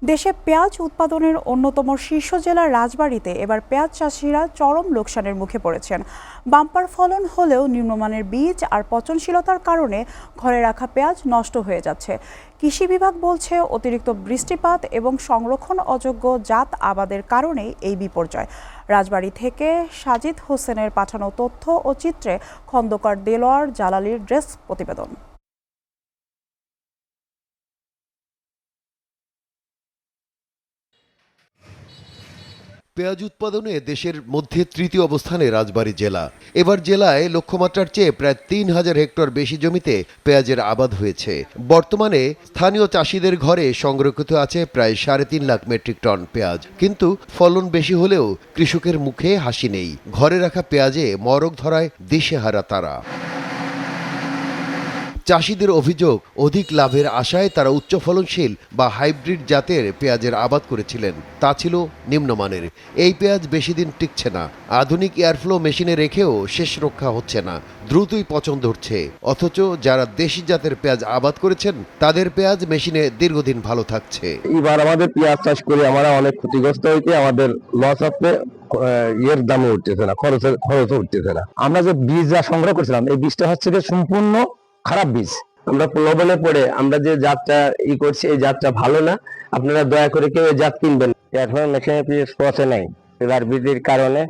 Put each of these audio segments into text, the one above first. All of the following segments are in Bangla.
দেশে পেঁয়াজ উৎপাদনের অন্যতম শীর্ষ জেলা রাজবাড়ীতে এবার পেঁয়াজ চাষিরা চরম লোকসানের মুখে পড়েছেন। বাম্পার ফলন হলেও নিম্নমানের বীজ আর পচনশীলতার কারণে ঘরে রাখা পেঁয়াজ নষ্ট হয়ে যাচ্ছে। কৃষি বিভাগ বলছে অতিরিক্ত বৃষ্টিপাত এবং সংরক্ষণ অযোগ্য জাত আবাদের কারণেই এই বিপর্যয়। রাজবাড়ী থেকে সাজিদ হোসেনের পাঠানো তথ্য ও চিত্রে খন্দকার দেলোয়ার জালালির ডেস্ক প্রতিবেদন। পেঁয়াজ উৎপাদনে দেশের মধ্যে তৃতীয় অবস্থানে রাজবাড়ী জেলা। এবার জেলায় লক্ষ্যমাত্রার চেয়ে প্রায় ৩,০০০ হেক্টর বেশি জমিতে পেঁয়াজের আবাদ হয়েছে। বর্তমানে স্থানীয় চাষিদের ঘরে সংরক্ষিত আছে প্রায় ৩.৫ লাখ মেট্রিক টন পেঁয়াজ, কিন্তু ফলন বেশি হলেও কৃষকের মুখে হাসি নেই। ঘরে রাখা পেঁয়াজে মরক ধরায় দিশেহারা তারা। চাষিদের অভিযোগ, অধিক লাভের আশায় তারা উচ্চ ফলনশীল বা হাইব্রিড জাতের পেঁয়াজের আবাদ করেছিলেন। তা ছিল নিম্নমানের। এই পেঁয়াজ বেশি দিন টিকছে না। আধুনিক এয়ারফ্লো মেশিনে রেখেও শেষ রক্ষা হচ্ছে না, দ্রুতই পচন ধরছে। অথচ যারা দেশি জাতের পেঁয়াজ আবাদ করেছেন তাদের পেঁয়াজ মেশিনে দীর্ঘদিন ভালো থাকছে। এবার আমাদের পেঁয়াজ চাষ করে আমরা অনেক ক্ষতিগ্রস্ত হয়েছে। আমাদের লস আছে, এর দামে উঠতেছে না, খরচও উঠতেছে না। আমরা যে বীজ যা সংগ্রহ করেছিলাম, এই বীজটা হচ্ছে যে সম্পূর্ণ খারাপ বীজ। আমরা প্রলোভনে পড়ে আমরা যে জাতটা করছি, এই জাতটা ভালো না। আপনারা দয়া করে কেউ এই জাত কিনবেন। এখন মেশিনে বীজ পচে নাই, এবার বীজের কারণে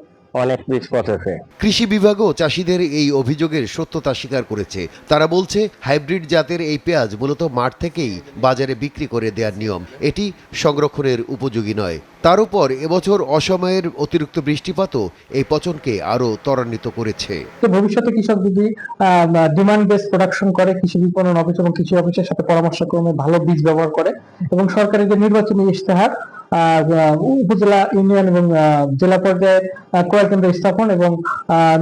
অনেক বীজ পচেছে। কৃষি বিভাগও চাষিদের এই অভিযোগের সত্যতা স্বীকার করেছে। তারা বলছে হাইব্রিড জাতের এই পেঁয়াজ মূলত মাঠ থেকেই বাজারে বিক্রি করে দেওয়ার নিয়ম, এটি সংরক্ষণের উপযোগী নয়। তার উপর এবছর অসময়ের অতিরিক্ত বৃষ্টিপাতও এই পচনকে আরো ত্বরান্বিত করেছে। ভবিষ্যতে কৃষক যদি ডিমান্ড বেস প্রোডাকশন করে, কৃষি বিপণন অফিস এবং কৃষি অফিসের সাথে পরামর্শক্রমে ভালো বীজ ব্যবহার করে এবং সরকারের যে নির্বাচনী ইশতেহার উপজেলা, ইউনিয়ন এবং জেলা পর্যায়ে ক্রয় কেন্দ্র স্থাপন এবং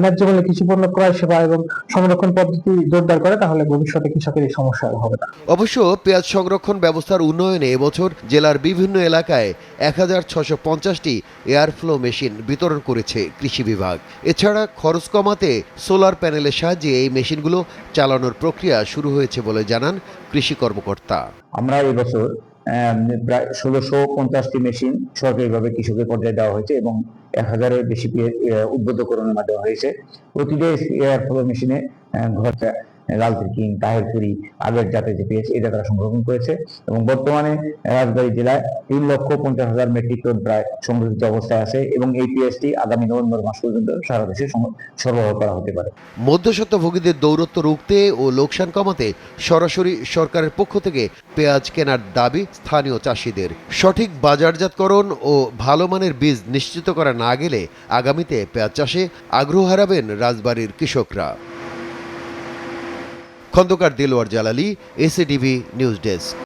ন্যায্য মূল্যে কৃষি পণ্য ক্রয় সেবা এবং সংরক্ষণ পদ্ধতি জোরদার করে, তাহলে ভবিষ্যতে কৃষকের এই সমস্যা হবে না। অবশ্য পেঁয়াজ সংরক্ষণ ব্যবস্থার উন্নয়নে এবছর জেলার বিভিন্ন এলাকায় ১,৬৫০টি এয়ারফ্লো মেশিন বিতরণ করেছে কৃষি বিভাগ। এছাড়া খরচ কমাতে সোলার প্যানেলের সাহায্যে এই মেশিনগুলো চালানোর প্রক্রিয়া শুরু হয়েছে বলে জানান কৃষি কর্মকর্তা। আমরা এবছর প্রায় ১৬৫০টি মেশিন সরকারিভাবে কৃষকের পর্যায়ে দেওয়া হয়েছে এবং ১,০০০-এর বেশি উদ্বুদ্ধকরণের মাধ্যমে হয়েছে। প্রতিটা এয়ারফ্লো মেশিনে ঘরটা লালচি কিং, তাহেরপুরি, আগের জাতের যে পেঁয়াজ, এটা তারা সংরক্ষণ করেছে এবং বর্তমানে রাজবাড়ী জেলায় ৩,৫০,০০০ মেট্রিক টন প্রায় সংরক্ষিত অবস্থায় আছে এবং এই পেঁয়াজটি আগামী নভেম্বর মাস পর্যন্ত সারা দেশে সরবরাহ করা হতে পারে। মধ্যস্বত্বভোগীদের দৌরত্ব রুখতে ও লোকসান কমাতে সরাসরি সরকারের পক্ষ থেকে পেঁয়াজ কেনার দাবি স্থানীয় চাষিদের। সঠিক বাজারজাতকরণ ও ভালো মানের বীজ নিশ্চিত করা না গেলে আগামীতে পেঁয়াজ চাষে আগ্রহ হারাবেন রাজবাড়ীর কৃষকরা। খন্দকার দেলোয়ার জালালি, এসএটিভি নিউজ ডেস্ক।